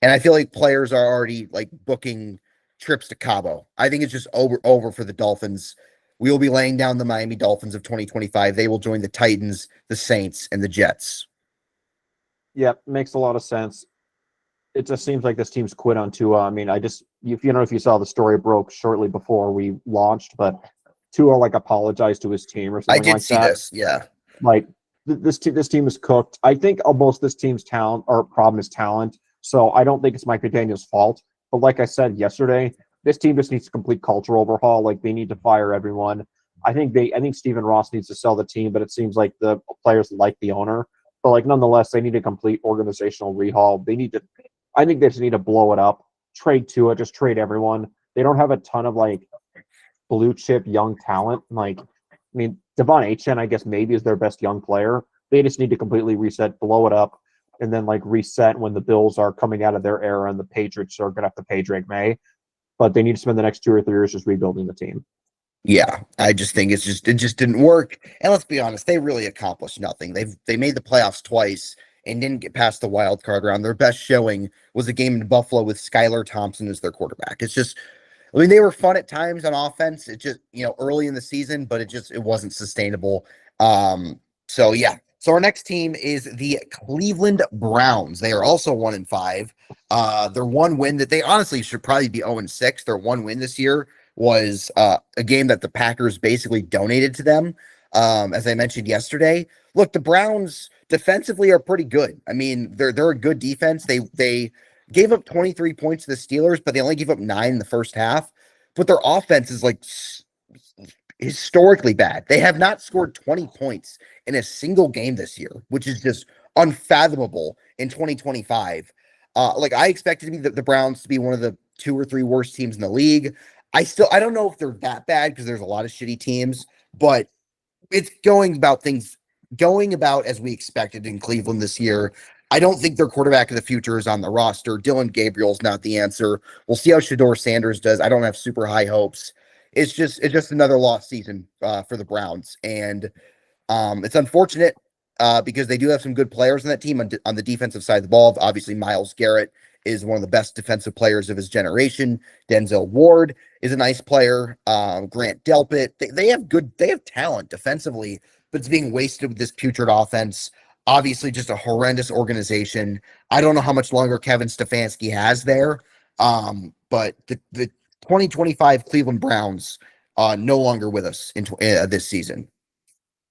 Speaker 1: And I feel like players are already like booking trips to Cabo. I think it's just over for the Dolphins. We will be laying down the Miami Dolphins of 2025. They will join the Titans, the Saints, and the Jets.
Speaker 2: yeah, makes a lot of sense. It just seems like this team's quit on Tua. I mean, if you saw the story broke shortly before we launched, but Tua apologized to his team or
Speaker 1: I
Speaker 2: something
Speaker 1: did
Speaker 2: like
Speaker 1: see
Speaker 2: that.
Speaker 1: this. Yeah.
Speaker 2: Like this team is cooked. I think most this team's talent or problem is talent. So I don't think it's Mike McDaniel's fault. But like I said yesterday, this team just needs a complete culture overhaul. Like they need to fire everyone. I think Stephen Ross needs to sell the team, but it seems like the players like the owner. But nonetheless, they need a complete organizational rehaul. I think they just need to blow it up, trade Tua, just trade everyone. They don't have a ton of blue chip young talent. Devon Achane, I guess maybe is their best young player. They just need to completely reset, blow it up, and then reset when the Bills are coming out of their era and the Patriots are going to have to pay Drake May. But they need to spend the next 2 or 3 years just rebuilding the team.
Speaker 1: Yeah, I just think it just didn't work. And let's be honest, they really accomplished nothing. They made the playoffs twice and didn't get past the wild card round. Their best showing was a game in Buffalo with Skylar Thompson as their quarterback. It's just, I mean, they were fun at times on offense. It just, early in the season, but it wasn't sustainable. So yeah. So our next team is the Cleveland Browns. They are also 1-5. Their one win that they honestly should probably be 0-6. Their one win this year was a game that the Packers basically donated to them. As I mentioned yesterday, look, the Browns defensively are pretty good. I mean, they're a good defense. They gave up 23 points to the Steelers, but they only gave up 9 in the first half. But their offense is historically bad. They have not scored 20 points in a single game this year, which is just unfathomable in 2025. I expected the Browns to be one of the 2 or 3 worst teams in the league. I don't know if they're that bad because there's a lot of shitty teams, but it's going about as we expected in Cleveland this year. I don't think their quarterback of the future is on the roster. Dylan Gabriel's not the answer. We'll see how Shador Sanders does. I don't have super high hopes. It's just another lost season for the Browns, and it's unfortunate. because they do have some good players on that team on the defensive side of the ball. Obviously, Myles Garrett is one of the best defensive players of his generation. Denzel Ward is a nice player. Grant Delpit. They have talent defensively, but it's being wasted with this putrid offense. Obviously, just a horrendous organization. I don't know how much longer Kevin Stefanski has there. But the 2025 Cleveland Browns no longer with us in this season.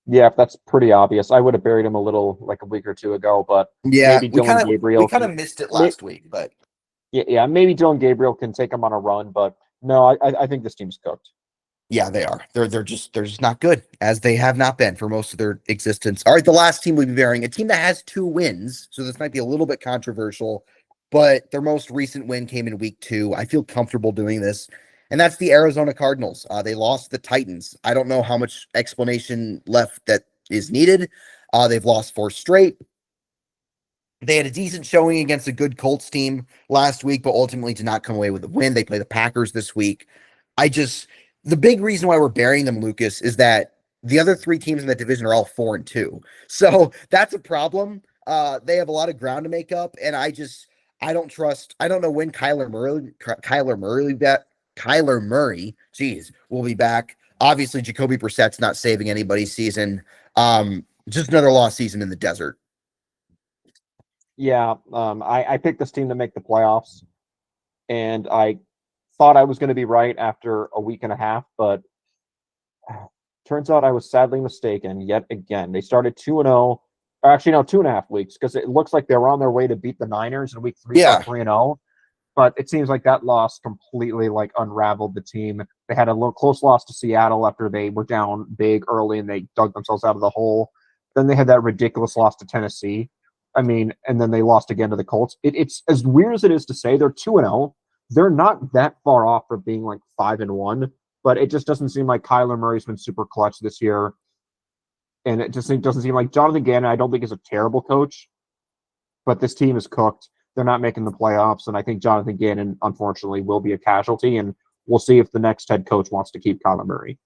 Speaker 2: Yeah, that's pretty obvious. I would have buried him a little like a week or two ago, but
Speaker 1: Yeah,
Speaker 2: maybe
Speaker 1: we
Speaker 2: Dylan
Speaker 1: kind of we
Speaker 2: Gabriel
Speaker 1: kind
Speaker 2: can.
Speaker 1: of missed it
Speaker 2: May,
Speaker 1: last week, but
Speaker 2: yeah, maybe Dylan Gabriel can take him on a run, but no, I think this team's cooked.
Speaker 1: yeah, they are. They're just not good, as they have not been for most of their existence. All right, the last team we'll be bearing, a team that has 2 wins, so this might be a little bit controversial, but their most recent win came in week 2. I feel comfortable doing this, and that's the Arizona Cardinals. They lost to the Titans. I don't know how much explanation left that is needed. They've lost 4 straight. They had a decent showing against a good Colts team last week, but ultimately did not come away with a win. They play the Packers this week. I just the big reason why we're burying them, Lucas, is that the other 3 teams in that division are all 4-2. So that's a problem. They have a lot of ground to make up, and I don't trust. I don't know when Kyler Murray, geez, will be back. Obviously, Jacoby Brissett's not saving anybody's season. Just another lost season in the desert.
Speaker 2: Yeah, I picked this team to make the playoffs, and I thought I was going to be right after a week and a half, but turns out I was sadly mistaken yet again. They started 2-0, actually no, 2.5 weeks, because it looks like they were on their way to beat the Niners in week 3, start
Speaker 1: Yeah,
Speaker 2: 3-0. But it seems like that loss completely like unraveled the team. They had a little close loss to Seattle after they were down big early and they dug themselves out of the hole. Then they had that ridiculous loss to Tennessee. I mean, and then they lost again to the Colts. It's as weird as it is to say they're 2-0. They're not that far off from being like 5-1, but it just doesn't seem like Kyler Murray's been super clutch this year. And it just doesn't seem like Jonathan Gannon, I don't think is a terrible coach, but this team is cooked. They're not making the playoffs, and I think Jonathan Gannon, unfortunately, will be a casualty. And we'll see if the next head coach wants to keep Kyler Murray.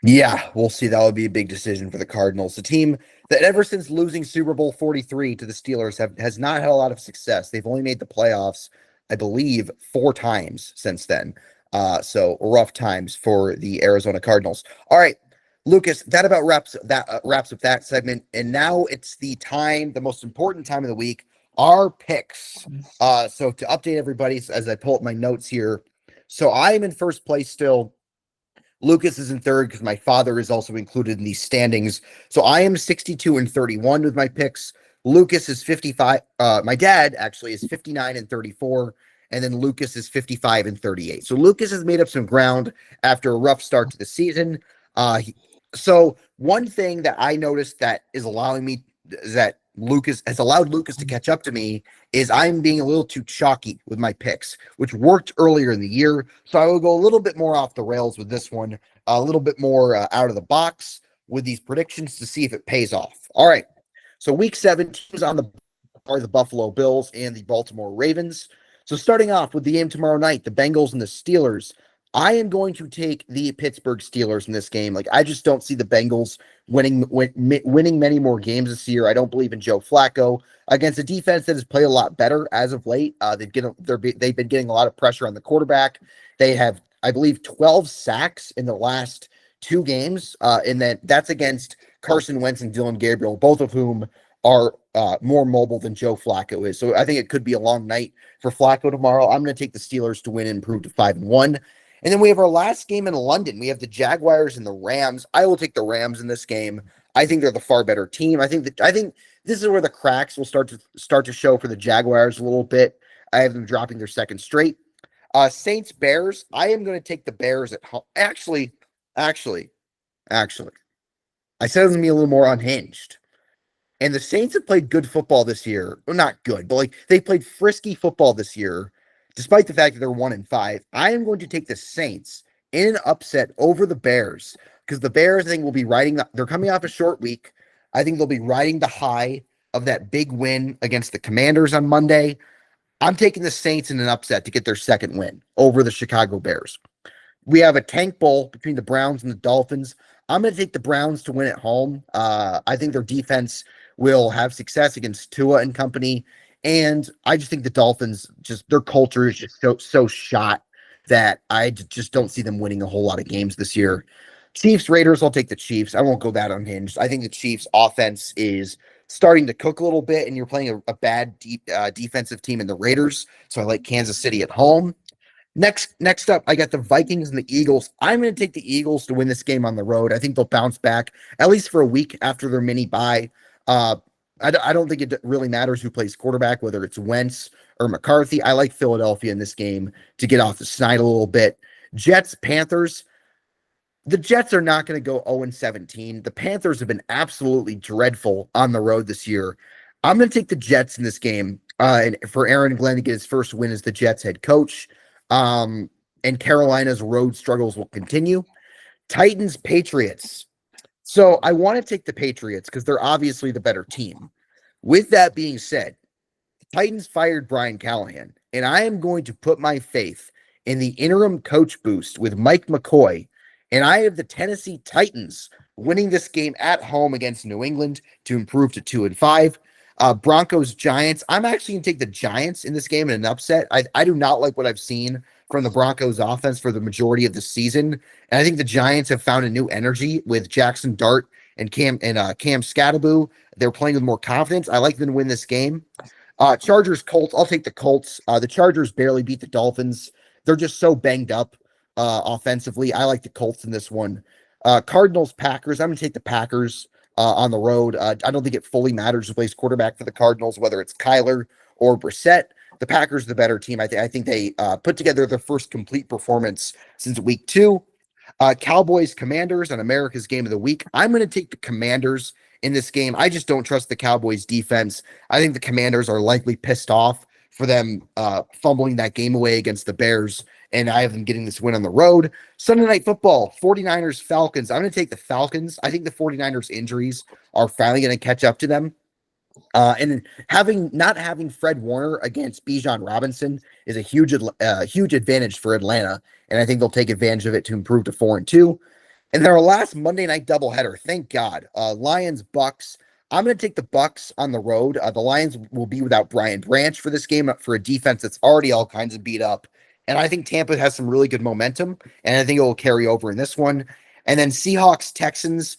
Speaker 1: yeah, we'll see. That would be a big decision for the Cardinals, a team that ever since losing Super Bowl 43 to the Steelers has not had a lot of success. They've only made the playoffs, I believe, 4 times since then. So rough times for the Arizona Cardinals. All right, Lucas, that about wraps up that segment, and now it's the time, the most important time of the week, our picks. So to update everybody, as I pull up my notes here, so I'm in first place still. Lucas is in third because my father is also included in these standings. So I am 62-31 with my picks. Lucas is 55. My dad actually is 59-34. And then Lucas is 55-38. So Lucas has made up some ground after a rough start to the season. So one thing that I noticed that is allowing me that Lucas has allowed Lucas to catch up to me is I'm being a little too chalky with my picks, which worked earlier in the year. So I will go a little bit more off the rails with this one, a little bit more out of the box with these predictions to see if it pays off. All right. So week 7 teams on the are the Buffalo Bills and the Baltimore Ravens. So starting off with the game tomorrow night, the Bengals and the Steelers. I am going to take the Pittsburgh Steelers in this game. Like I just don't see the Bengals winning many more games this year. I don't believe in Joe Flacco against a defense that has played a lot better as of late. They've been getting a lot of pressure on the quarterback. They have, I believe, 12 sacks in the last 2 games, and that's against Carson Wentz and Dylan Gabriel, both of whom are more mobile than Joe Flacco is. So I think it could be a long night for Flacco tomorrow. I'm going to take the Steelers to win and improve to 5-1. And then we have our last game in London. We have the Jaguars and the Rams. I will take the Rams in this game. I think they're the far better team. I think this is where the cracks will start to show for the Jaguars a little bit. I have them dropping their second straight. Saints Bears. I am going to take the Bears at home. Actually, I said it was going to be a little more unhinged. And the Saints have played good football this year. Well, not good, but like they played frisky football this year, despite the fact that they're 1-5. I am going to take the Saints in an upset over the Bears because the Bears, I think, will be they're coming off a short week. I think they'll be riding the high of that big win against the Commanders on Monday. I'm taking the Saints in an upset to get their second win over the Chicago Bears. We have a tank bowl between the Browns and the Dolphins. I'm going to take the Browns to win at home. I think their defense will have success against Tua and company. And I just think the Dolphins, just their culture is just so shot that just don't see them winning a whole lot of games this year. Chiefs, Raiders, I'll take the Chiefs. I won't go that unhinged. I think the Chiefs offense is starting to cook a little bit, and you're playing a bad defensive team in the Raiders. So I like Kansas City at home. Next up, I got the Vikings and the Eagles. I'm going to take the Eagles to win this game on the road. I think they'll bounce back at least for a week after their mini bye. Uh, I don't think it really matters who plays quarterback, whether it's Wentz or McCarthy. I like Philadelphia in this game to get off the snide a little bit. Jets, Panthers. The Jets are not going to go 0-17. The Panthers have been absolutely dreadful on the road this year. I'm going to take the Jets in this game, and for Aaron Glenn to get his first win as the Jets head coach. And Carolina's road struggles will continue. Titans, Patriots. So I want to take the Patriots because they're obviously the better team. With that being said, the Titans fired Brian Callahan, and I am going to put my faith in the interim coach boost with Mike McCoy, and I have the Tennessee Titans winning this game at home against New England to improve to 2-5. Broncos, Giants. I'm actually going to take the Giants in this game in an upset. I do not like what I've seen from the Broncos offense for the majority of the season. And I think the Giants have found a new energy with Jackson Dart and Cam Scattaboo. They're playing with more confidence. I like them to win this game. Chargers, Colts. I'll take the Colts. The Chargers barely beat the Dolphins. They're just so banged up offensively. I like the Colts in this one. Cardinals, Packers. I'm going to take the Packers on the road. I don't think it fully matters who plays quarterback for the Cardinals, whether it's Kyler or Brissett. The Packers are the better team. I think they put together their first complete performance since week 2. Cowboys, Commanders on America's Game of the Week. I'm going to take the Commanders in this game. I just don't trust the Cowboys defense. I think the Commanders are likely pissed off for them fumbling that game away against the Bears, and I have them getting this win on the road. Sunday Night Football, 49ers, Falcons. I'm going to take the Falcons. I think the 49ers injuries are finally going to catch up to them. And not having Fred Warner against Bijan Robinson is a huge advantage for Atlanta, and I think they'll take advantage of it to improve to 4-2. And then our last Monday night doubleheader, thank God, Lions Bucks. I'm going to take the Bucks on the road. The Lions will be without Brian Branch for this game for a defense that's already all kinds of beat up, and I think Tampa has some really good momentum, and I think it will carry over in this one. And then Seahawks Texans.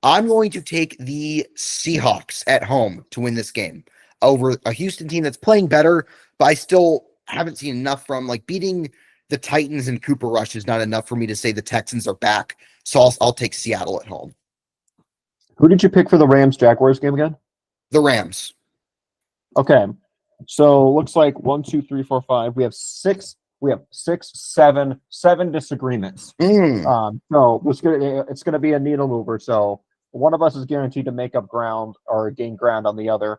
Speaker 1: I'm going to take the Seahawks at home to win this game over a Houston team that's playing better, but I still haven't seen enough from beating the Titans and Cooper Rush is not enough for me to say the Texans are back. So I'll take Seattle at home.
Speaker 2: Who did you pick for the Rams Jaguars game again?
Speaker 1: The Rams.
Speaker 2: Okay. So looks like 1, 2, 3, 4, 5. We have seven disagreements. So it's gonna be a needle mover. So one of us is guaranteed to make up ground or gain ground on the other.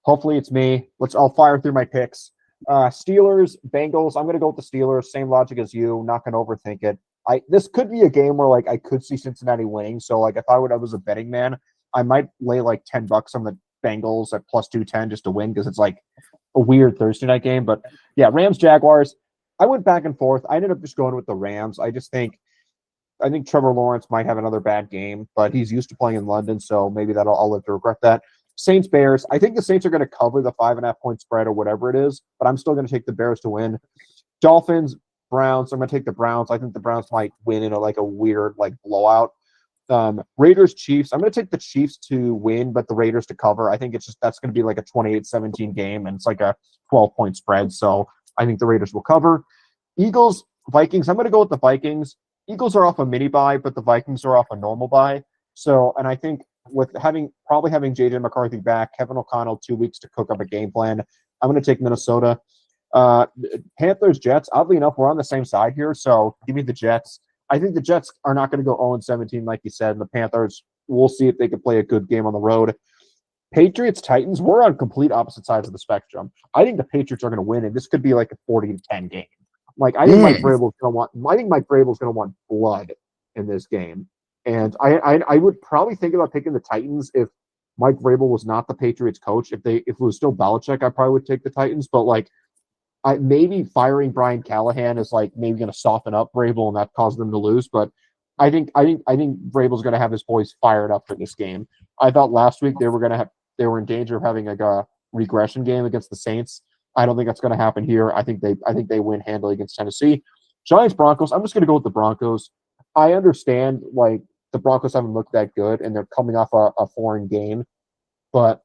Speaker 2: Hopefully it's me. I'll fire through my picks. Steelers, Bengals. I'm gonna go with the Steelers. Same logic as you. Not gonna overthink it. This could be a game where I could see Cincinnati winning. So if I was a betting man, I might lay $10 on the Bengals at plus 210 just to win because it's a weird Thursday night game. But yeah, Rams, Jaguars. I went back and forth. I ended up just going with the Rams. I think Trevor Lawrence might have another bad game, but he's used to playing in London, so maybe I'll live to regret that. Saints, Bears. I think the Saints are going to cover the 5.5 point spread or whatever it is, but I'm still going to take the Bears to win. Dolphins, Browns. I'm going to take the Browns. I think the Browns might win in a weird blowout. Raiders, Chiefs. I'm going to take the Chiefs to win, but the Raiders to cover. I think that's going to be a 28-17 game, and it's a 12-point spread. So I think the Raiders will cover. Eagles, Vikings. I'm going to go with the Vikings. Eagles are off a mini bye, but the Vikings are off a normal bye. So, and I think with probably having JJ McCarthy back, Kevin O'Connell 2 weeks to cook up a game plan, I'm going to take Minnesota. Panthers, Jets. Oddly enough, we're on the same side here, so give me the Jets. I think the Jets are not going to go 0-17 like you said, and the Panthers, we'll see if they can play a good game on the road. Patriots, Titans, we're on complete opposite sides of the spectrum. I think the Patriots are going to win, and this could be a 40-10 game. I think Mike Vrabel's going to want blood in this game, and I would probably think about picking the Titans if Mike Vrabel was not the Patriots coach. If it was still Belichick, I probably would take the Titans. But maybe firing Brian Callahan is maybe going to soften up Vrabel and that cause them to lose. But I think Vrabel's going to have his boys fired up for this game. I thought last week they were going to have they were in danger of having like a regression game against the Saints. I don't think that's going to happen here. I think they win handily against Tennessee. Giants Broncos. I'm just going to go with the Broncos. I understand like the Broncos haven't looked that good and they're coming off a foreign game, but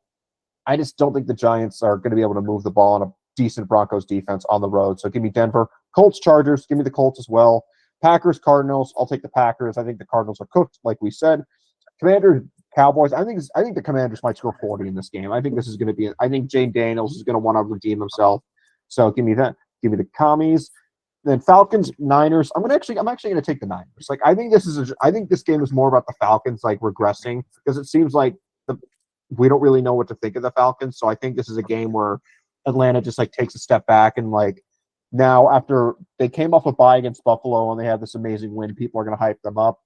Speaker 2: I just don't think the Giants are going to be able to move the ball on a decent Broncos defense on the road. So give me Denver. Colts Chargers. Give me the Colts as well. Packers Cardinals. I'll take the Packers. I think the Cardinals are cooked, like we said. Commanders Cowboys. I think the Commanders might score 40 in this game. I think this is going to be. I think Jane Daniels is going to want to redeem himself. So give me that. Give me the Commies. Then Falcons Niners. I'm actually going to take the Niners. Like I think this game is more about the Falcons like regressing because it seems like we don't really know what to think of the Falcons. So I think this is a game where Atlanta just like takes a step back and like now after they came off a bye against Buffalo and they had this amazing win, people are going to hype them up.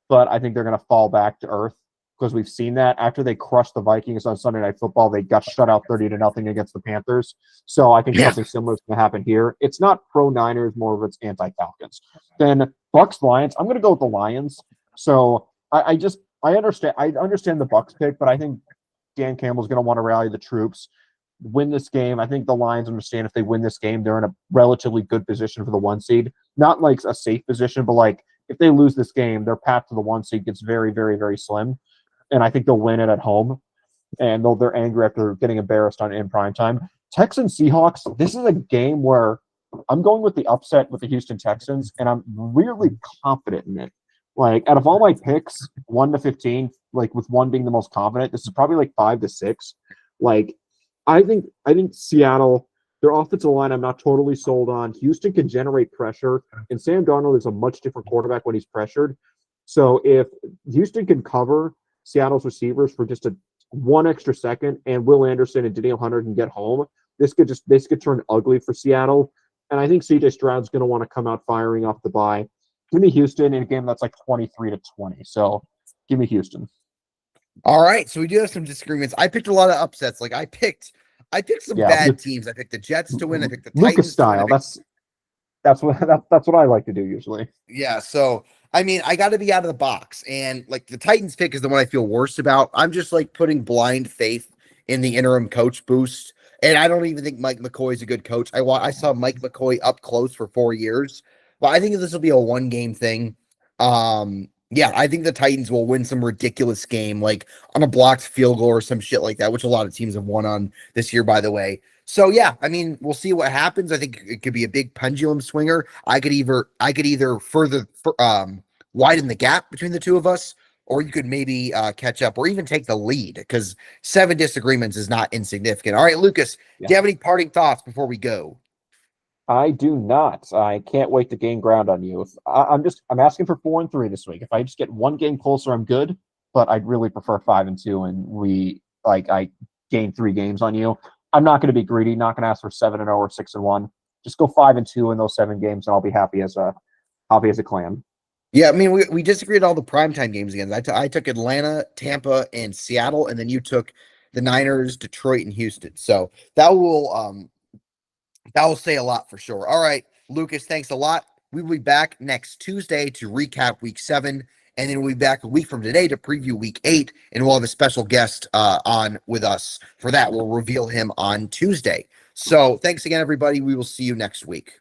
Speaker 2: But I think they're going to fall back to earth because we've seen that after they crushed the Vikings on Sunday Night Football, they got shut out 30-0 against the Panthers. So I think something similar is going to happen here. It's not pro Niners, more of it's anti Falcons. Then Bucks Lions. I'm going to go with the Lions. So I understand the Bucks pick, but I think Dan Campbell's going to want to rally the troops, win this game. I think the Lions understand if they win this game, they're in a relatively good position for the 1 seed. Not like a safe position, but like if they lose this game, their path to the 1 seed gets very, very, very slim. And I think they'll win it at home. And they're angry after getting embarrassed in prime time. Texans Seahawks. This is a game where I'm going with the upset with the Houston Texans, and I'm really confident in it. Like out of all my picks, 1-15, like with 1 being the most confident, this is probably like 5-6. Like I think Seattle, their offensive line, I'm not totally sold on. Houston can generate pressure, and Sam Darnold is a much different quarterback when he's pressured. So if Houston can cover Seattle's receivers for just one extra second, and Will Anderson and Danielle Hunter can get home, this could turn ugly for Seattle. And I think CJ Stroud's going to want to come out firing off the bye. Give me Houston in a game that's like 23-20. So give me Houston.
Speaker 1: All right. So we do have some disagreements. I picked a lot of upsets. Like I picked some bad teams. I picked the Jets to win. I picked the
Speaker 2: Lucas
Speaker 1: Titans
Speaker 2: style. That's what I like to do usually.
Speaker 1: Yeah. So I mean, I got to be out of the box, and like the Titans pick is the one I feel worst about. I'm just like putting blind faith in the interim coach boost, and I don't even think Mike McCoy is a good coach. I saw Mike McCoy up close for 4 years, but I think this will be a 1-game thing. Yeah, I think the Titans will win some ridiculous game, like on a blocked field goal or some shit like that, which a lot of teams have won on this year, by the way. So yeah, I mean, we'll see what happens. I think it could be a big pendulum swinger. I could either further widen the gap between the two of us, or you could maybe catch up or even take the lead because 7 disagreements is not insignificant. All right, Lucas, do you have any parting thoughts before we go?
Speaker 2: I do not. I can't wait to gain ground on you. I'm asking for 4-3 this week. If I just get 1 game closer, I'm good. But I'd really prefer 5-2, and I gain 3 games on you. I'm not going to be greedy. Not going to ask for 7-0 or 6-1. Just go 5-2 in those 7 games, and I'll be happy as a clam.
Speaker 1: Yeah, I mean, we disagreed all the primetime games again. I took Atlanta, Tampa, and Seattle, and then you took the Niners, Detroit, and Houston. So that will say a lot for sure. All right, Lucas, thanks a lot. We will be back next Tuesday to recap week 7, and then we'll be back a week from today to preview week 8, and we'll have a special guest on with us for that. We'll reveal him on Tuesday. So thanks again, everybody. We will see you next week.